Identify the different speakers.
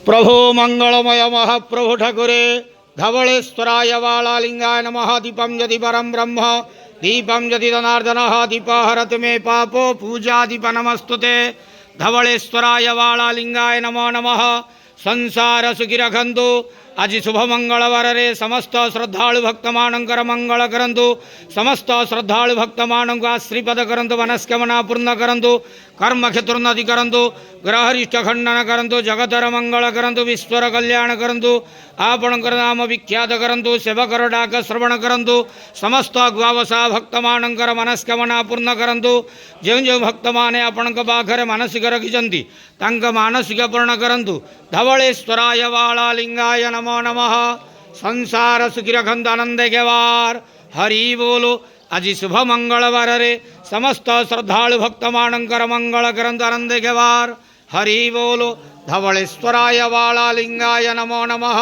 Speaker 1: प्रभो मंगलमय महाप्रभु ठाकुरे धवलेश्वराय वालालिंगाय नमः। दीपं यदि परम ब्रह्म दीपं यदि जनार्दनः दीप हरतु मे पापो पूजा दीप नमस्तुते। धवलेश्वराय वालालिंगाय नमो नमः। संसार सुखी रखंतु। आज शुभ मंगलवार रे समस्त श्रद्धालु भक्त मानकर मंगल करंतु। समस्त श्रद्धालु भक्त मान को आश्रीपद करंतु। मनस्कामना पूर्ण करंतु। कर्म क्षेत्रोन्नति करंतु। ग्रहरिष्ट खंडन करंतु। जगतर मंगल करंतु। विश्वर कल्याण करंतु। आपणकर नाम विख्यात करंतु। सेवकर डाक श्रवण करंतु। समस्त ग्वावसा भक्त मानकर मनस्कामना पूर्ण करंतु। जो जो भक्त माने आपणक पाखरे मानसिक रखिछंती तांक मानसिक पूर्ण करंतु। धवलेश्वराय वालालिंगाय नमो नमः। संसार सुखी रखंतु आनंद गेवार हरि बोलो। आज शुभ मंगलवार रे समस्त श्रद्धालु भक्त मानकर मंगल करंतु आनंद गेवार हरि बोलो। धवलेश्वराय वालालिंगाय नमो नमः।